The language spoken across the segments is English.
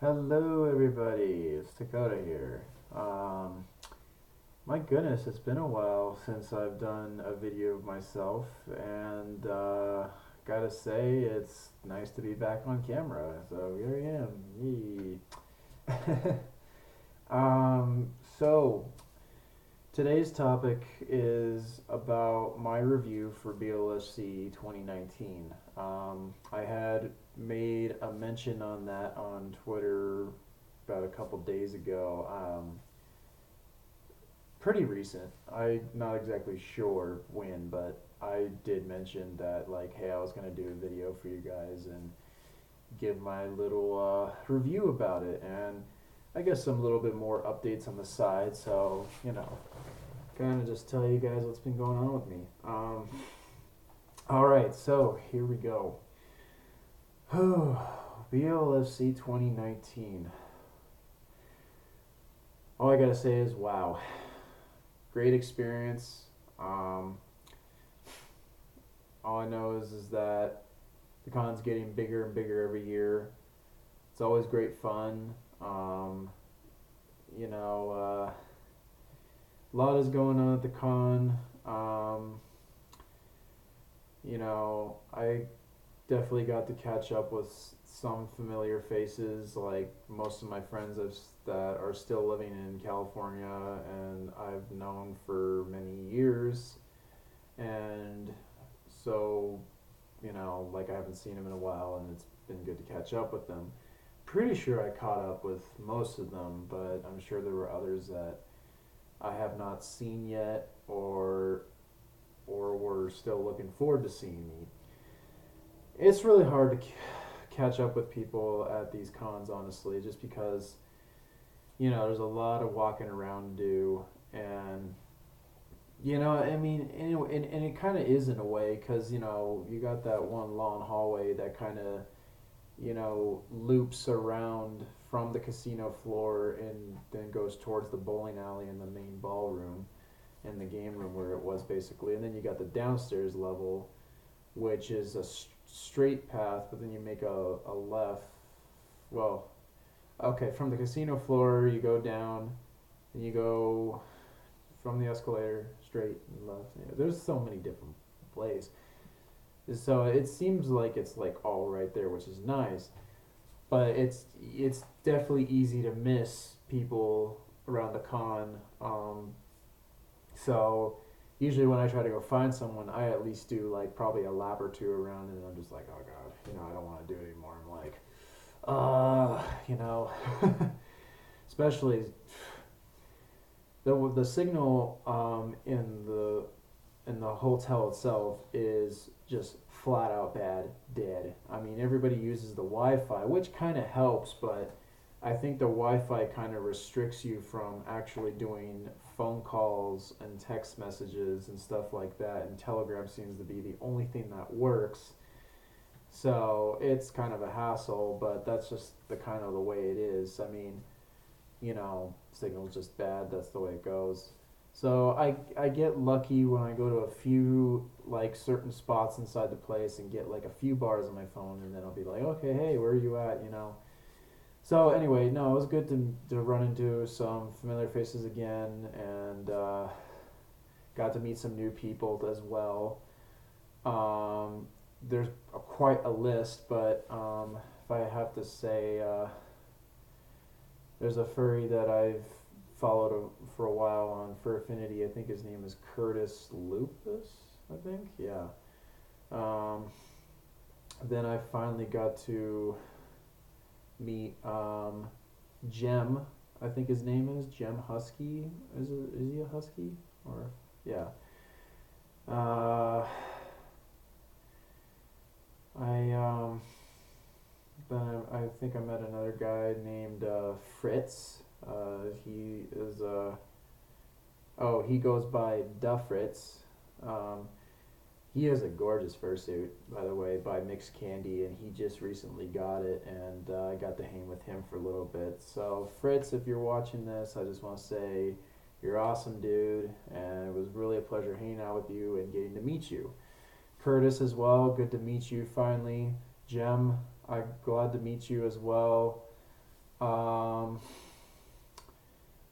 Hello, everybody. It's Dakota here. My goodness, it's been a while since I've done a video of myself, and gotta say, it's nice to be back on camera. So here I am. Yee. So today's topic is about my review for BLFC 2019. I had made a mention on that on Twitter about a couple days ago. Pretty recent. I'm not exactly sure when, but I did mention that, like, hey, I was gonna do a video for you guys and give my little review about it, and I guess some little bit more updates on the side. So kind of just tell you guys what's been going on with me. All right, so here we go. BLFC 2019. All I gotta say is wow, great experience. Um, all I know is that the con's getting bigger and bigger every year. It's always great fun. You know, a lot is going on at the con. I definitely got to catch up with some familiar faces, like most of my friends that are still living in California and I've known for many years. And so, like I haven't seen them in a while and it's been good to catch up with them. Pretty sure I caught up with most of them, but I'm sure there were others that I have not seen yet or were still looking forward to seeing me. It's really hard to catch up with people at these cons, honestly, just because there's a lot of walking around to do, and I mean, and it kind of is in a way, because you got that one long hallway that kind of loops around from the casino floor and then goes towards the bowling alley and the main ballroom and the game room where it was basically, and then you got the downstairs level, which is a straight path, but then you make a left. Well, okay, from the casino floor you go down, and you go from the escalator straight and left. Yeah, there's so many different plays, so it seems like it's like all right there, which is nice. But it's definitely easy to miss people around the con. So usually when I try to go find someone, I at least do like probably a lap or two around, and I'm just like, oh god, I don't want to do it anymore. I'm like, uh, you know, especially the signal in the hotel itself is just flat out dead. I mean, everybody uses the Wi-Fi, which kind of helps, but I think the Wi-Fi kind of restricts you from actually doing phone calls and text messages and stuff like that. And Telegram seems to be the only thing that works. So it's kind of a hassle, but that's just the kind of the way it is. I mean, signal's just bad. That's the way it goes. So I get lucky when I go to a few like certain spots inside the place and get like a few bars on my phone, and then I'll be like, okay, hey, where are you at? So anyway, no, it was good to run into some familiar faces again, and got to meet some new people as well. There's quite a list, but if I have to say, there's a furry that I've followed for a while on Fur Affinity. I think his name is Curtis Lupus. I think, yeah. Um, then I finally got to meet Jem. I think his name is Jem Husky. Is he a husky or yeah? Uh, I then I think I met another guy named Fritz. He is oh, he goes by Da Fritz. Um, he has a gorgeous fursuit, by the way, by Mixed Candy, and he just recently got it, and I got to hang with him for a little bit. So, Fritz, if you're watching this, I just want to say you're awesome, dude, and it was really a pleasure hanging out with you and getting to meet you. Curtis as well, good to meet you finally. Jem, I'm glad to meet you as well. Um,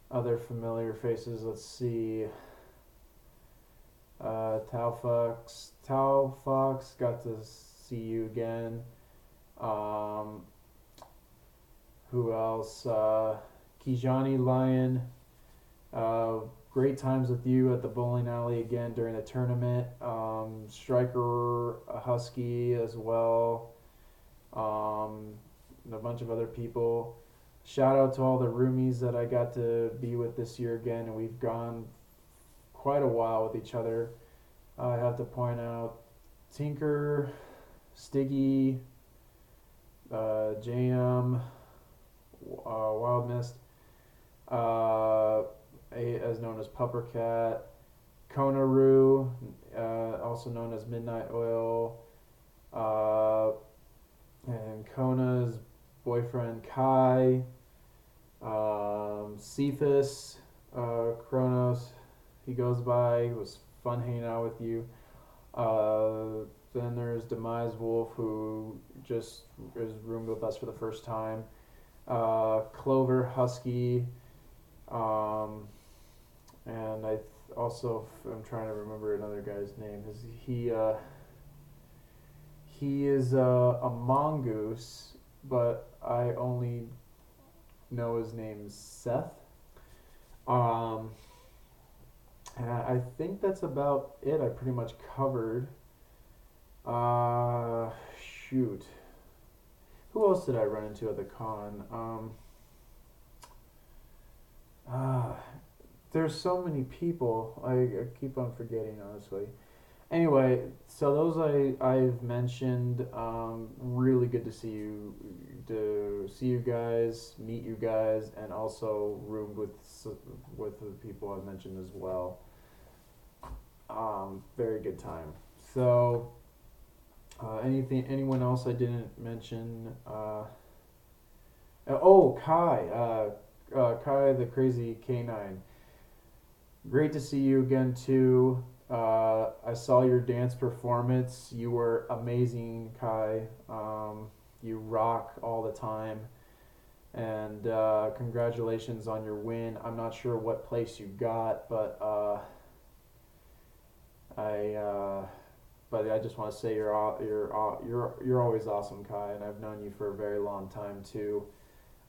Other familiar faces. Let's see. Tau Fox, got to see you again. Um, who else? Kijani Lion. Uh, Great times with you at the bowling alley again during the tournament. Striker Husky as well. And a bunch of other people. Shout out to all the roomies that I got to be with this year again, and we've gone quite a while with each other. I have to point out Tinker, Stiggy, JM, Wild Mist, as known as Puppercat, Konaru, also known as Midnight Oil, and Kona's boyfriend Kai, Cephas, Kronos, he goes by. It was fun hanging out with you. Then there's Demise Wolf, who just is roomed with us for the first time. Clover Husky, and I'm trying to remember another guy's name. He is a mongoose, but I only know his name's Seth. And I think that's about it. I pretty much covered. Shoot. Who else did I run into at the con? There's so many people. I keep on forgetting, honestly. Anyway, so those I've mentioned. Really good to see you guys, meet you guys, and also roomed with the people I've mentioned as well. Very good time. So, anyone else I didn't mention? Kai, Kai the crazy canine. Great to see you again too. I saw your dance performance. You were amazing, Kai. You rock all the time. And congratulations on your win. I'm not sure what place you got, but I just want to say you're always awesome, Kai, and I've known you for a very long time too.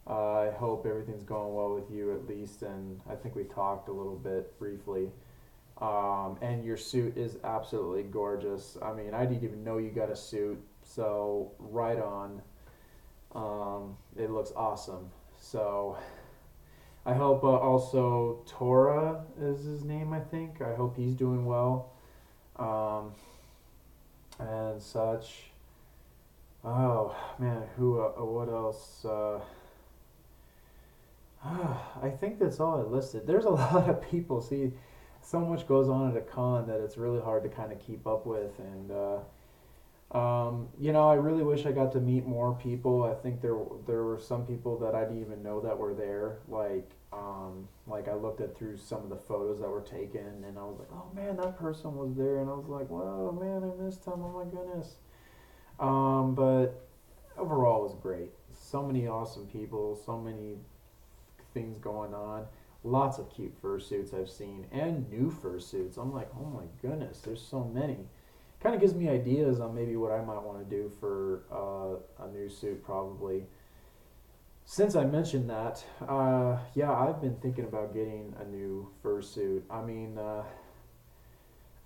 I hope everything's going well with you at least, and I think we talked a little bit briefly. And your suit is absolutely gorgeous. I mean, I didn't even know you got a suit, so right on. It looks awesome. So I hope also Tora is his name, I think. I hope he's doing well. And such. Oh man, what else? I think that's all I listed. There's a lot of people. See, so much goes on at a con that it's really hard to kind of keep up with. And I really wish I got to meet more people. I think there were some people that I didn't even know that were there. Like I looked at through some of the photos that were taken, and I was like, oh man, that person was there, and I was like, whoa, man, I missed him. Oh my goodness. But overall, it was great. So many awesome people. So many things going on. Lots of cute fursuits I've seen, and new fursuits. I'm like, oh my goodness, there's so many. Kind of gives me ideas on maybe what I might want to do for a new suit, probably. Since I mentioned that, yeah, I've been thinking about getting a new fursuit. I mean,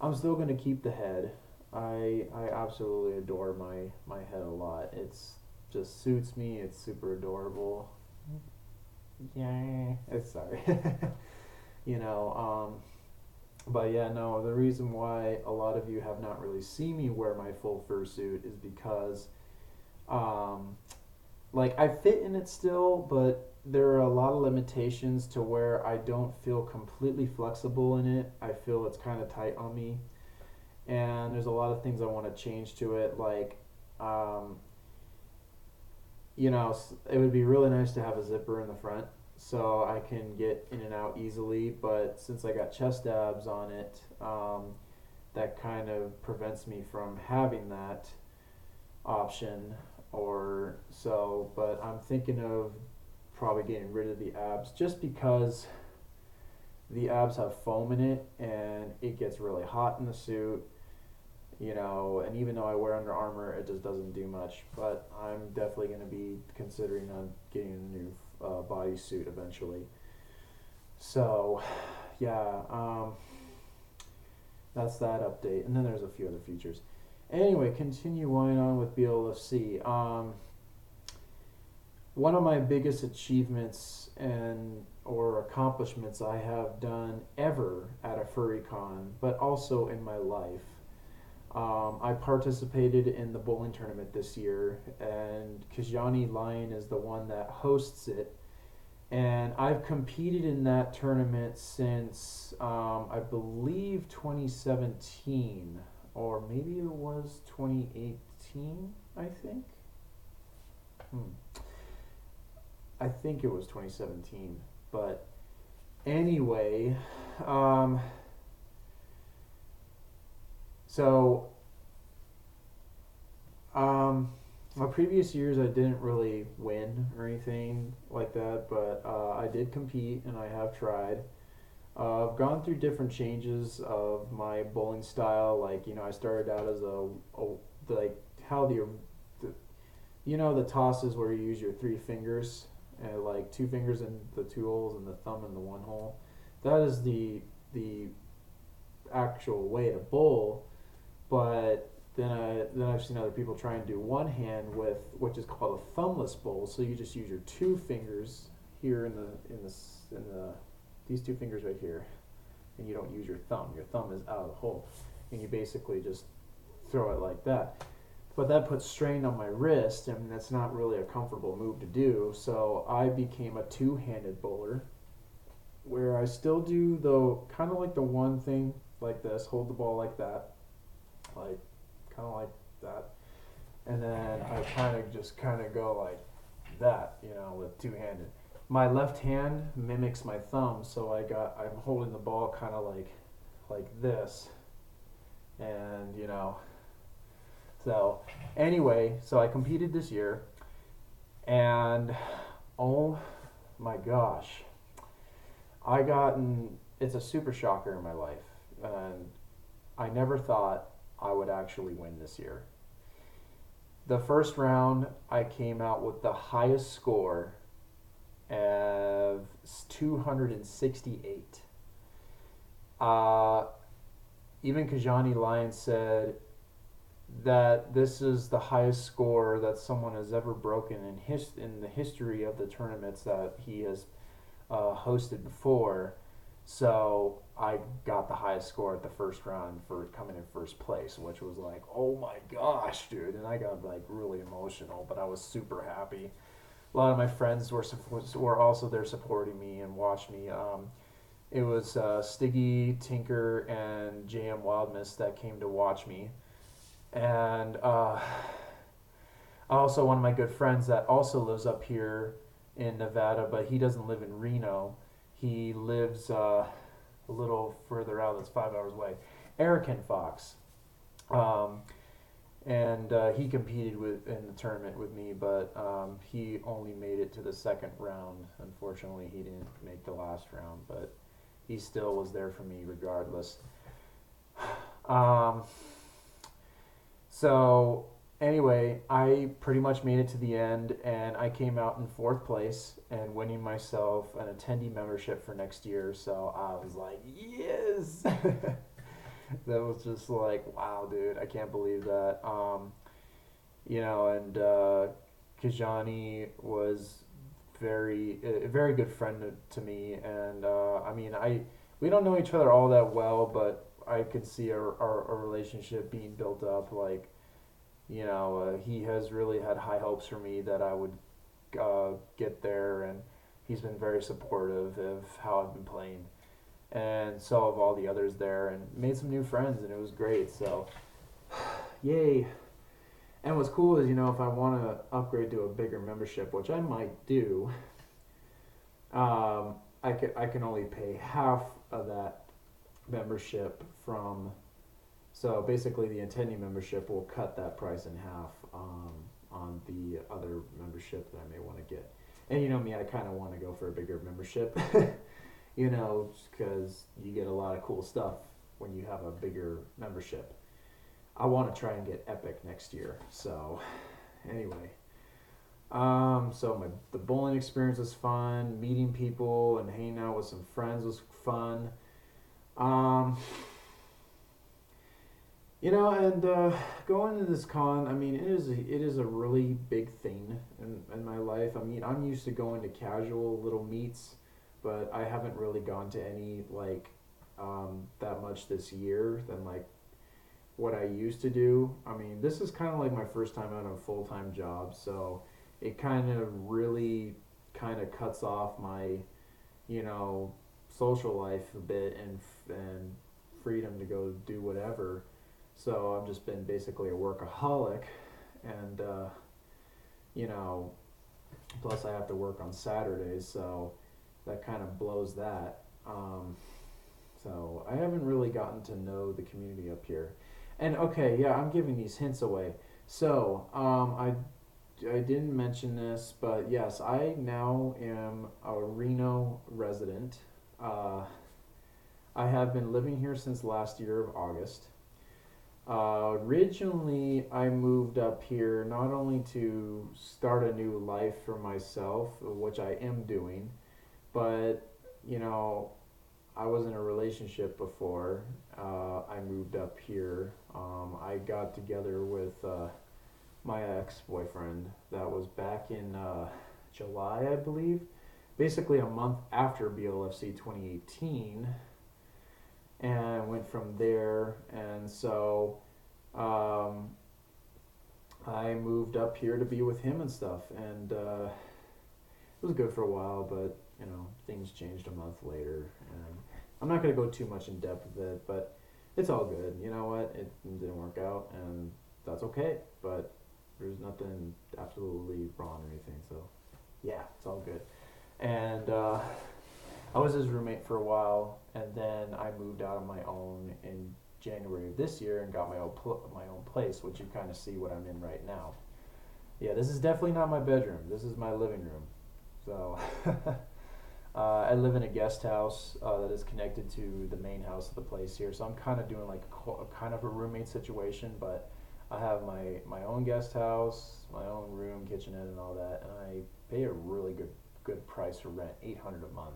I'm still going to keep the head. I absolutely adore my head a lot. It's just suits me. It's super adorable. Yeah, it's sorry. you know, but yeah, no, the reason why a lot of you have not really seen me wear my full fursuit is because, like, I fit in it still, but there are a lot of limitations to where I don't feel completely flexible in it. I feel it's kind of tight on me, and there's a lot of things I want to change to it, like, it would be really nice to have a zipper in the front so I can get in and out easily, but since I got chest abs on it, that kind of prevents me from having that option, or so. But I'm thinking of probably getting rid of the abs, just because the abs have foam in it and it gets really hot in the suit, and even though I wear Under Armour, it just doesn't do much. But I'm definitely going to be considering on getting a new bodysuit eventually. So, yeah, that's that update. And then there's a few other features. Anyway, continuing on with BLFC. One of my biggest achievements or accomplishments I have done ever at a furry con, but also in my life. I participated in the bowling tournament this year, and Kajani Lion is the one that hosts it. And I've competed in that tournament since, I believe, 2017, or maybe it was 2018, I think. I think it was 2017, but anyway, so, my previous years I didn't really win or anything like that, but I did compete and I have tried. I've gone through different changes of my bowling style. Like, I started out as like how the the tosses where you use your three fingers and like two fingers in the two holes and the thumb in the one hole. That is the actual way to bowl. But then I've seen other people try and do one hand with, which is called a thumbless bowl. So you just use your two fingers here in these two fingers right here, and you don't use your thumb. Your thumb is out of the hole, and you basically just throw it like that. But that puts strain on my wrist, and that's not really a comfortable move to do. So I became a two-handed bowler, where I still do kind of like the one thing like this, hold the ball like that, like kind of like that, and then I kind of go like that, with two-handed. My left hand mimics my thumb, so I'm holding the ball kind of like this, and So anyway, so I competed this year, and oh my gosh, it's a super shocker in my life, and I never thought I would actually win this year. The first round, I came out with the highest score of 268. Even Kajani Lion said that this is the highest score that someone has ever broken in the history of the tournaments that he has hosted before. So I got the highest score at the first round for coming in first place, which was like, oh my gosh, dude. And I got like really emotional, but I was super happy. A lot of my friends were also there supporting me and watched me. It was Stiggy, Tinker, and JM Wildmiss that came to watch me. And also one of my good friends that also lives up here in Nevada, but he doesn't live in Reno. He lives a little further out. That's 5 hours away. Erican Fox. And he competed in the tournament with me, but he only made it to the second round. Unfortunately, he didn't make the last round, but he still was there for me regardless. So anyway, I pretty much made it to the end, and I came out in fourth place and winning myself an attendee membership for next year. So I was like, yes. That was just like, wow, dude, I can't believe that. And Kajani was a very good friend to me, and we don't know each other all that well, but I could see our relationship being built up. Like, he has really had high hopes for me that I would get there, and he's been very supportive of how I've been playing. And so have all the others there, and made some new friends, and it was great. So, yay! And what's cool is, if I want to upgrade to a bigger membership, which I might do, I can only pay half of that membership from. So basically, the attendee membership will cut that price in half on the other membership that I may want to get. And you know me, I kind of want to go for a bigger membership, because you get a lot of cool stuff when you have a bigger membership. I want to try and get Epic next year. So, anyway, the bowling experience was fun. Meeting people and hanging out with some friends was fun. Um, and going to this con, I mean, it is a really big thing in my life. I mean, I'm used to going to casual little meets, but I haven't really gone to any like that much this year than like what I used to do. I mean, this is kind of like my first time out of a full time job, so it kind of really kind of cuts off my you know social life a bit and freedom to go do whatever. So I've just been basically a workaholic, and you know, plus I have to work on Saturdays, so that kind of blows that. So I haven't really gotten to know the community up here. And okay, yeah, I'm giving these hints away. So I didn't mention this, but yes, I now am a Reno resident. Uh, I have been living here since last year of August. Originally, I moved up here not only to start a new life for myself, which I am doing, but you know, I was in a relationship before I moved up here. I got together with my ex-boyfriend. That was back in July, I believe. Basically, a month after BLFC 2018, and went from there. And so um, I moved up here to be with him and stuff. And it was good for a while, but things changed a month later. And I'm not going to go too much in depth with it, but it's all good. You know what? It didn't work out, and that's okay. But there's nothing absolutely wrong or anything. So yeah, it's all good. And I was his roommate for a while, and then I moved out on my own in January of this year and got my own place, which you kind of see what I'm in right now. Yeah, this is definitely not my bedroom. This is my living room. So I live in a guest house that is connected to the main house of the place here. So I'm kind of doing like a kind of a roommate situation, but I have my own guest house, my own room, kitchenette, and all that, and I pay a really good price for rent, $800 a month.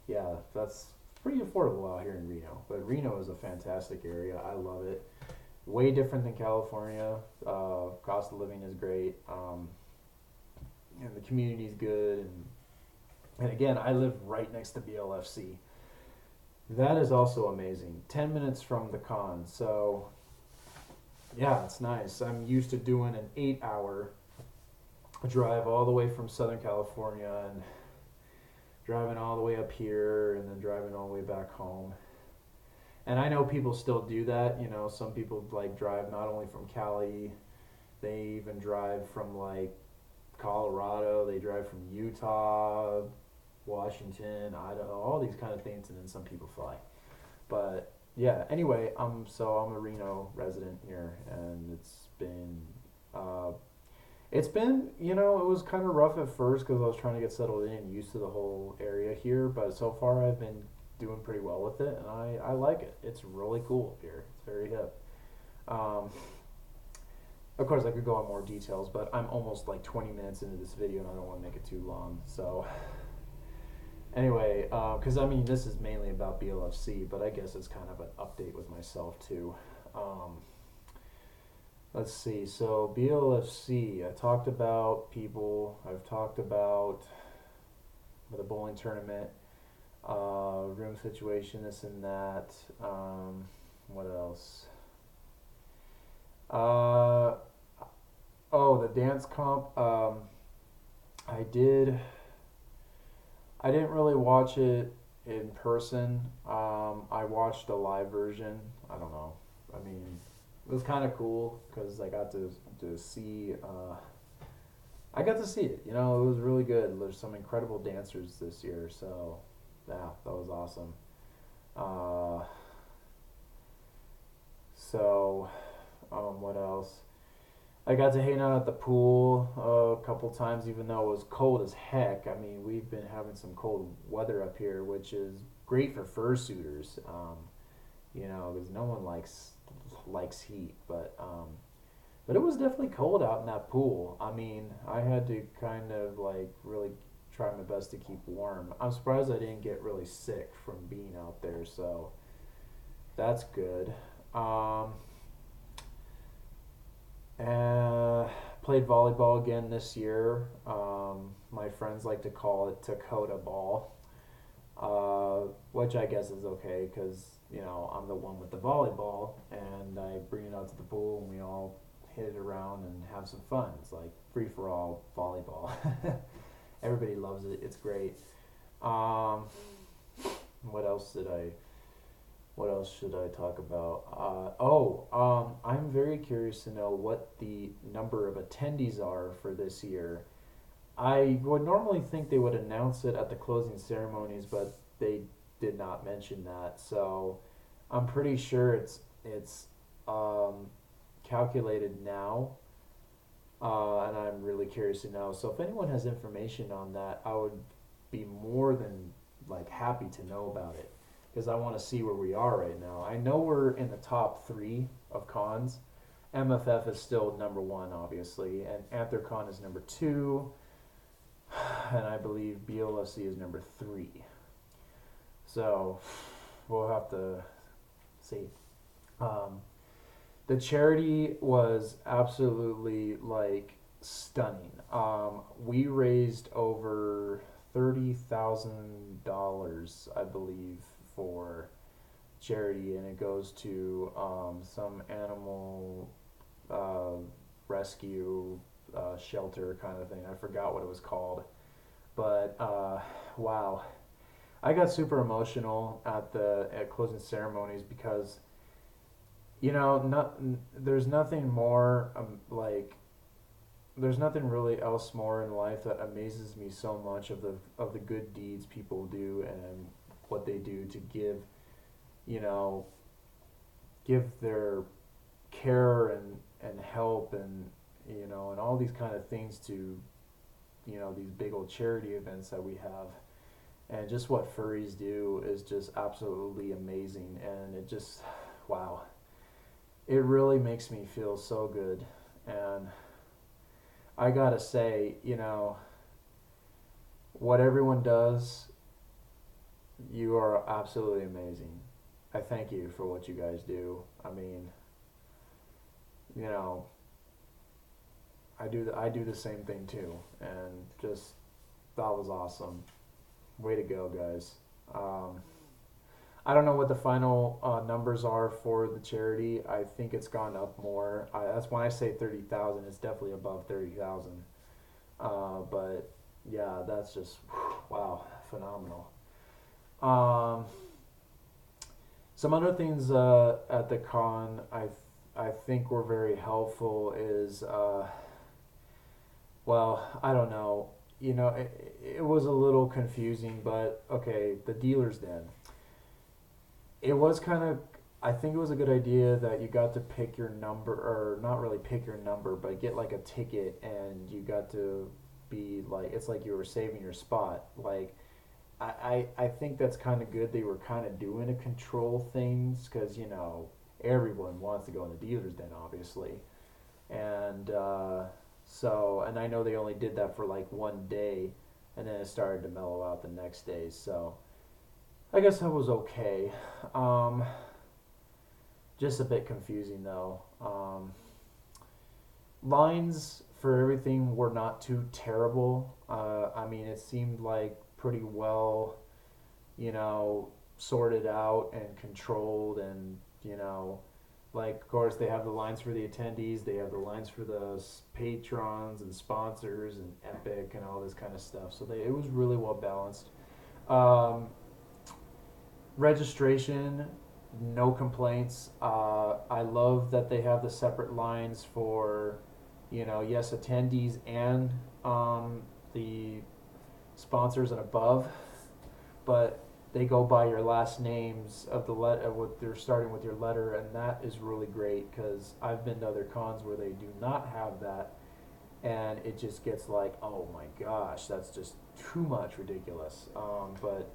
Yeah, that's pretty affordable out here in Reno. But Reno is a fantastic area. I love it. Way different than California. Cost of living is great. And the community is good. And again, I live right next to BLFC. That is also amazing. 10 minutes from the con. So, yeah, it's nice. I'm used to doing an 8-hour drive all the way from Southern California and driving all the way up here and then driving all the way back home. And I know people still do that. Some people like drive not only from Cali, they even drive from like Colorado, they drive from Utah, Washington, Idaho, all these kind of things, and then some people fly. But yeah, anyway, I'm a Reno resident here, and it was kind of rough at first because I was trying to get settled in and used to the whole area here, but so far I've been doing pretty well with it, and I like it. It's really cool up here. It's very hip. Of course, I could go on more details, but I'm almost like 20 minutes into this video, and I don't want to make it too long. So anyway, because this is mainly about BLFC, but I guess it's kind of an update with myself too. Let's see. So BLFC, I talked about people. I've talked about the bowling tournament, room situation, this and that. What else? The dance comp. I did. I didn't really watch it in person. I watched a live version. I don't know. It was kind of cool because I got to see. I got to see it. It was really good. There's some incredible dancers this year, so yeah, that was awesome. What else? I got to hang out at the pool a couple times, even though it was cold as heck. I mean, we've been having some cold weather up here, which is great for fursuiters. Because no one likes heat, but it was definitely cold out in that pool. I mean, I had to kind of like really try my best to keep warm. I'm surprised I didn't get really sick from being out there, so that's good. Um, Played volleyball again this year. My friends like to call it Dakota ball, which I guess is okay because I'm the one with the volleyball, and I bring it out to the pool and we all hit it around and have some fun. It's like free for all volleyball. Everybody loves it. It's great. Um, what else did I? What else should I talk about? I'm very curious to know what the number of attendees are for this year. I would normally think they would announce it at the closing ceremonies, but they did not mention that. So I'm pretty sure it's um, calculated now, and I'm really curious to know. So if anyone has information on that, I would be more than like happy to know about it because I want to see where we are right now. I know we're in the top three of cons. MFF is still number one, obviously, and AntherCon is number two, and I believe BLFC is number three. So we'll have to see. Um, the charity was absolutely like stunning. We raised over $30,000, I believe, for charity, and it goes to some animal uh, rescue shelter kind of thing. I forgot what it was called, but wow, I got super emotional at closing ceremonies because not there's nothing more there's nothing really else more in life that amazes me so much of the good deeds people do and what they do to you know give their care and help and all these kind of things to these big old charity events that we have, and just what furries do is just absolutely amazing, and it just wow, it really makes me feel so good. And I gotta say, what everyone does, you are absolutely amazing. I thank you for what you guys do. I mean, you know, I do the same thing too, and just that was awesome. Way to go, guys. Um, I don't know what the final numbers are for the charity. I think it's gone up more. That's when I say 30,000. It's definitely above 30,000. But yeah, that's just wow, phenomenal. Um, some other things at the con I think were very helpful is I don't know. It was a little confusing, but okay, the dealer's den. It was kind of, I think it was a good idea that you got to pick your number, or not really pick your number, but get like a ticket, and you got to be like, it's like you were saving your spot. Like, I think that's kind of good. They were kind of doing to control things because, everyone wants to go in the dealer's den, obviously. And and I know they only did that for like one day, and then it started to mellow out the next day. So I guess that was okay. Um, just a bit confusing though. Lines for everything were not too terrible. I mean, it seemed like pretty well, sorted out and controlled, and like of course they have the lines for the attendees, they have the lines for the patrons and sponsors and Epic and all this kind of stuff. So it was really well balanced. Um, Registration, no complaints. I love that they have the separate lines for, yes, attendees and the sponsors and above. But they go by your last names of the letter, what they're starting with your letter, and that is really great because I've been to other cons where they do not have that, and it just gets like, oh my gosh, that's just too much ridiculous. But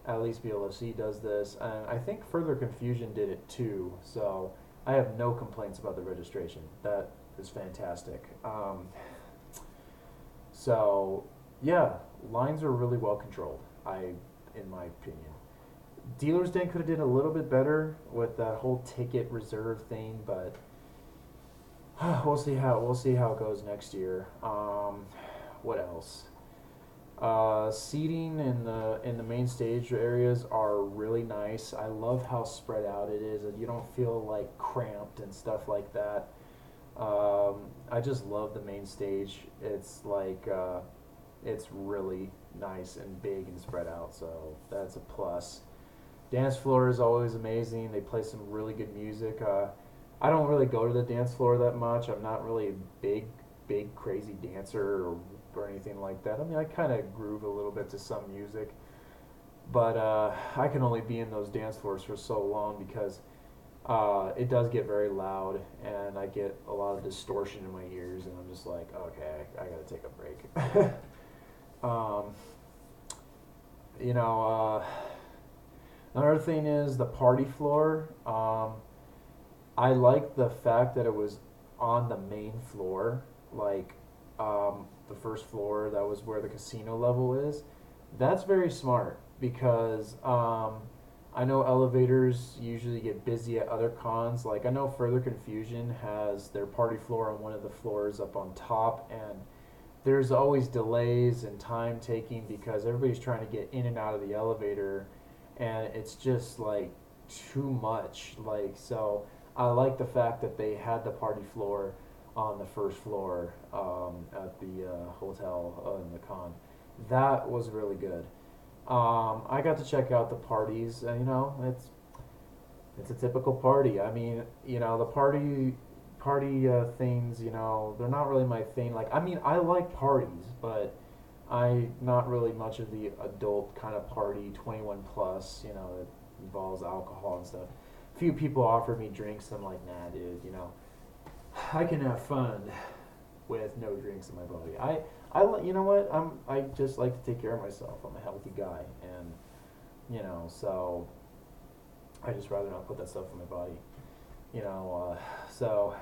at least BLFC does this, and I think Further Confusion did it too. So I have no complaints about the registration. That is fantastic. So yeah, lines are really well controlled. In my opinion, Dealer's Den could have did a little bit better with that whole ticket reserve thing, but we'll see how it goes next year. What else? Seating in the main stage areas are really nice. I love how spread out it is, and you don't feel like cramped and stuff like that. I just love the main stage. It's like it's really nice and big and spread out, so that's a plus. Dance floor is always amazing. They play some really good music. I don't really go to the dance floor that much. I'm not really a big crazy dancer or anything like that. I mean, I kind of groove a little bit to some music, but I can only be in those dance floors for so long because it does get very loud, and I get a lot of distortion in my ears, and I'm just like, okay, I gotta take a break. You know, another thing is the party floor. I like the fact that it was on the main floor, like the first floor. That was where the casino level is. That's very smart because I know elevators usually get busy at other cons. Like I know Further Confusion has their party floor on one of the floors up on top, and there's always delays and time taking because everybody's trying to get in and out of the elevator, and it's just like too much. Like, so I like the fact that they had the party floor on the first floor at the hotel in the con. That was really good. I got to check out the parties. You know, it's a typical party. I mean, you know, the party things, you know, they're not really my thing. Like, I mean, I like parties, but I not really much of the adult kind of party, 21 plus, you know, that involves alcohol and stuff. Few people offer me drinks. I'm like, nah, dude, you know, I can have fun with no drinks in my body. You know what? I just like to take care of myself. I'm a healthy guy, and you know, so I just rather not put that stuff in my body. You know, so,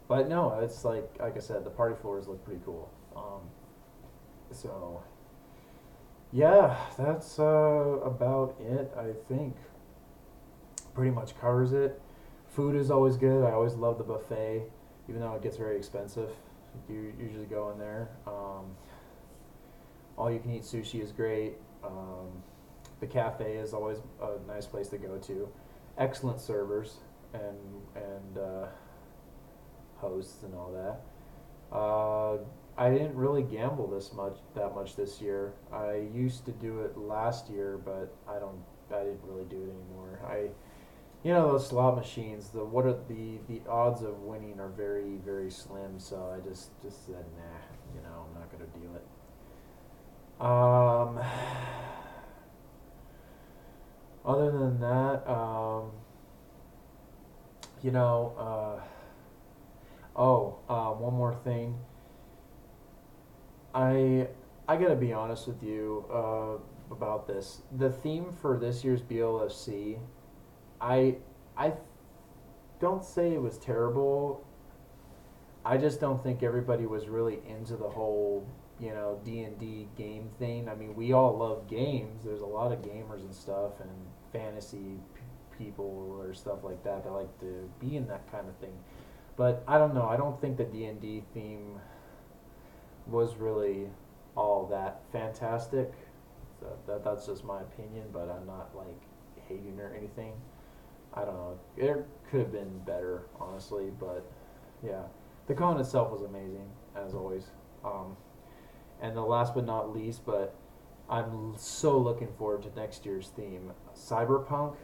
but no, it's like I said, the party floors look pretty cool. So, yeah, that's about it. I think pretty much covers it. Food is always good. I always love the buffet, even though it gets very expensive. You usually go in there. All you can eat sushi is great. The cafe is always a nice place to go to. Excellent servers and hosts and all that. I didn't really gamble that much this year. I used to do it last year, but I didn't really do it anymore. You know, those slot machines, the odds of winning are very, very slim, so I just said, nah, you know, I'm not going to do it. Other than that, you know, one more thing. I gotta be honest with you about this. The theme for this year's BLFC, I don't say it was terrible. I just don't think everybody was really into the whole, you know, D&D game thing. I mean, we all love games. There's a lot of gamers and stuff, and fantasy people or stuff like that like to be in that kind of thing. But I don't know. I don't think the D&D theme was really all that fantastic. So that's just my opinion, but I'm not like hating or anything. I don't know. It could have been better, honestly, but yeah. The con itself was amazing, as always. And the last but not least, but I'm so looking forward to next year's theme. Cyberpunk,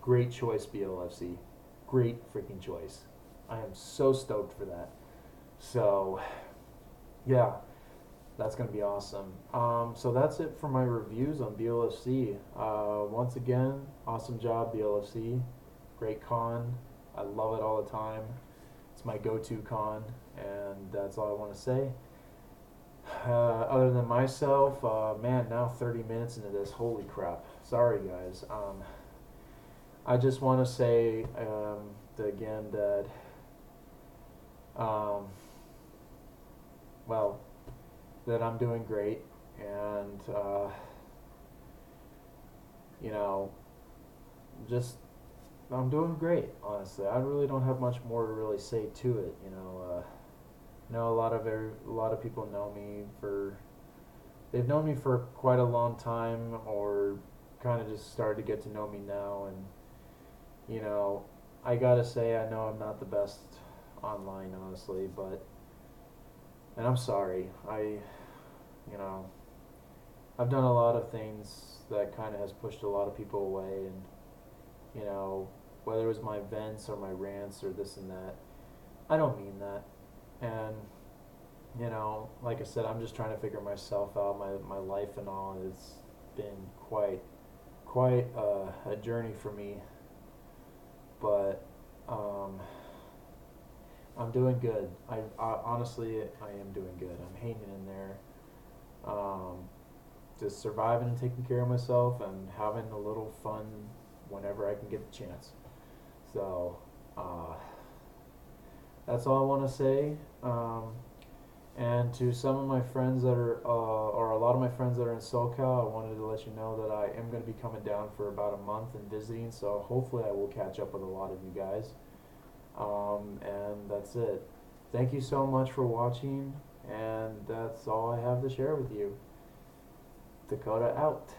great choice, BLFC. Great freaking choice. I am so stoked for that. So, yeah. That's gonna be awesome. So that's it for my reviews on BLFC. Once again, awesome job, BLFC. Great con. I love it all the time. It's my go-to con, and that's all I want to say. Other than myself, man, now 30 minutes into this. Holy crap. Sorry, guys. I just want to say again that, um, well, that I'm doing great, and you know, just I'm doing great. Honestly, I really don't have much more to really say to it. A lot of people know me for they've known me for quite a long time, or kind of just started to get to know me now, and you know, I gotta say I know I'm not the best online, honestly, but and I'm sorry. You know, I've done a lot of things that kind of has pushed a lot of people away, and you know, whether it was my vents or my rants or this and that, I don't mean that. And you know, like I said, I'm just trying to figure myself out, my life and all. It's been quite a journey for me, but I'm doing good. I honestly I am doing good. I'm hanging in there. Um, just surviving and taking care of myself and having a little fun whenever I can get the chance. So that's all I want to say. And to some of my friends that are, or a lot of my friends that are in SoCal, I wanted to let you know that I am going to be coming down for about a month and visiting. So hopefully I will catch up with a lot of you guys. And that's it. Thank you so much for watching, and that's all I have to share with you. Dakota out.